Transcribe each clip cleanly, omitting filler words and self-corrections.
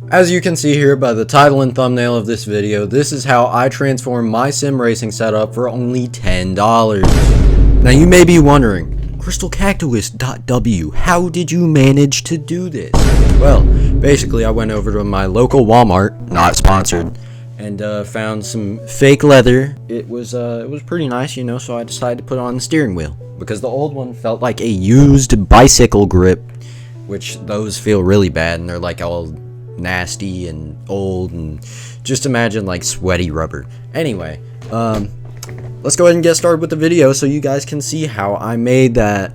As you can see here by the title and thumbnail of this video, this is how I transform my sim racing setup for only $10. Now you may be wondering, crystalcactus.w, how did you manage to do this? Well, basically I went over to my local Walmart, not sponsored, and found some fake leather. It was pretty nice, you know, so I decided to put it on the steering wheel because the old one felt like a used bicycle grip, which those feel really bad and they're like all nasty and old, and just imagine like sweaty rubber. Anyway, let's go ahead and get started with the video so you guys can see how I made that.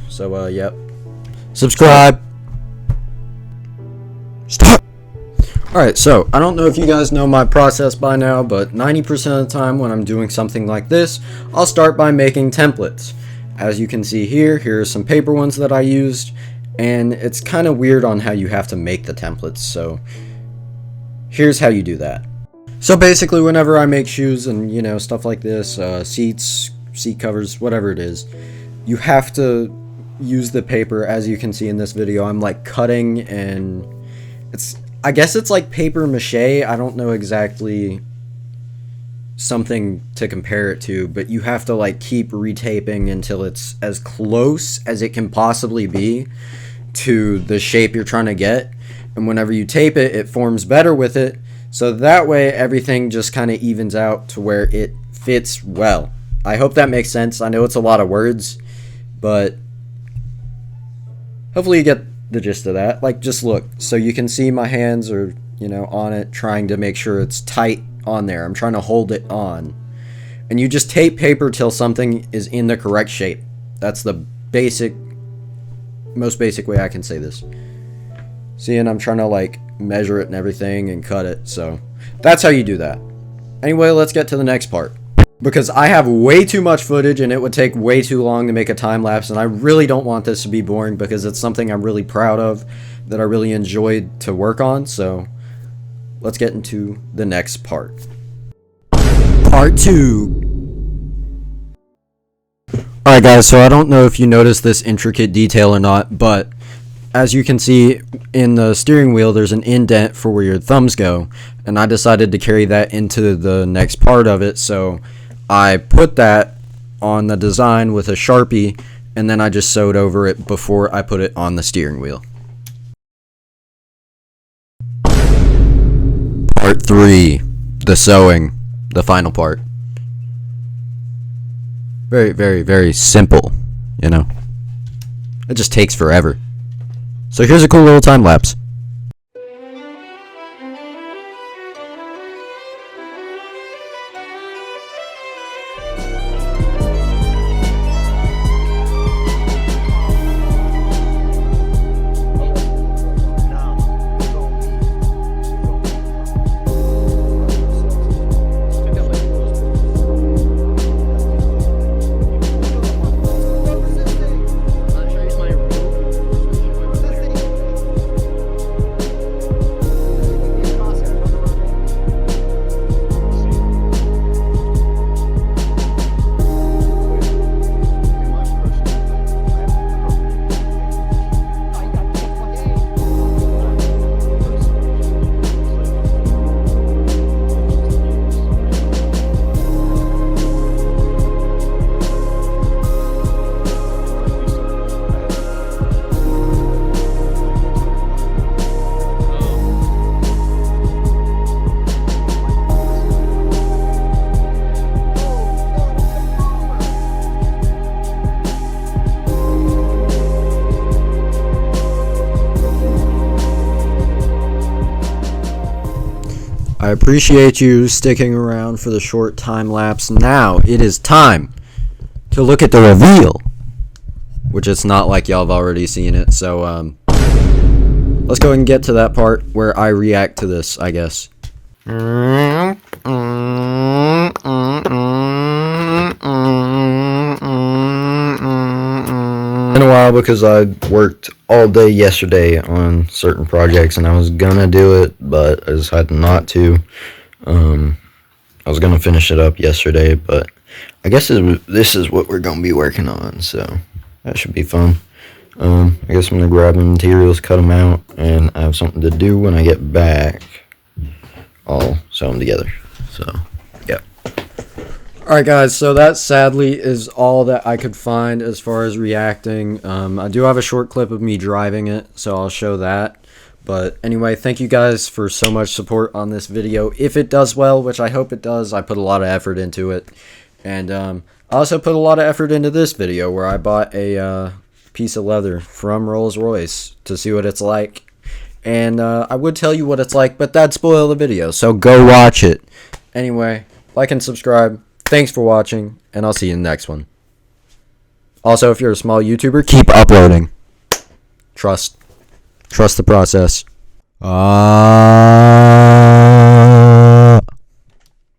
So yep, subscribe, stop. Alright, so I don't know if you guys know my process by now, but 90% of the time when I'm doing something like this, I'll start by making templates. As you can see here are some paper ones that I used, and it's kind of weird on how you have to make the templates, so here's how you do that. So basically whenever I make shoes and, you know, stuff like this, seats, seat covers, whatever it is, you have to use the paper. As you can see in this video, I'm like cutting, and I guess it's like paper mache. I don't know exactly something to compare it to, but you have to like keep retaping until it's as close as it can possibly be to the shape you're trying to get, and whenever you tape it, it forms better with it, so that way everything just kind of evens out to where it fits well. I hope that makes sense. I know it's a lot of words, but hopefully you get the gist of that. Like, just look, so you can see my hands are, you know, on it, trying to make sure it's tight on there. I'm trying to hold it on, and you just tape paper till something is in the correct shape. That's the most basic way I can say this. See, and I'm trying to like measure it and everything and cut it, so that's how you do that. Anyway, let's get to the next part, because I have way too much footage and it would take way too long to make a time lapse, and I really don't want this to be boring because it's something I'm really proud of, that I really enjoyed to work on. So let's get into the next part. Part 2. Alright guys, so I don't know if you noticed this intricate detail or not, but as you can see in the steering wheel, there's an indent for where your thumbs go, and I decided to carry that into the next part of it, so I put that on the design with a Sharpie, and then I just sewed over it before I put it on the steering wheel. Part 3. The sewing. The final part. Very, very, very simple, you know? It just takes forever. So here's a cool little time lapse. I appreciate you sticking around for the short time lapse. Now it is time to look at the reveal, which it's not like y'all have already seen it. So let's go ahead and get to that part where I react to this, I guess. Been a while because I worked all day yesterday on certain projects and I was gonna do it, but I decided not to. I was gonna finish it up yesterday, but I guess this is what we're gonna be working on, so that should be fun. I guess I'm gonna grab the materials, cut them out, and I have something to do when I get back. I'll sew them together. So, yeah. Alright guys, so that sadly is all that I could find as far as reacting. I do have a short clip of me driving it, so I'll show that. But anyway, thank you guys for so much support on this video. If it does well, which I hope it does, I put a lot of effort into it. And I also put a lot of effort into this video where I bought a piece of leather from Rolls-Royce to see what it's like. And I would tell you what it's like, but that'd spoil the video, so go watch it. Anyway, like and subscribe. Thanks for watching, and I'll see you in the next one. Also, if you're a small YouTuber, keep uploading. Trust the process.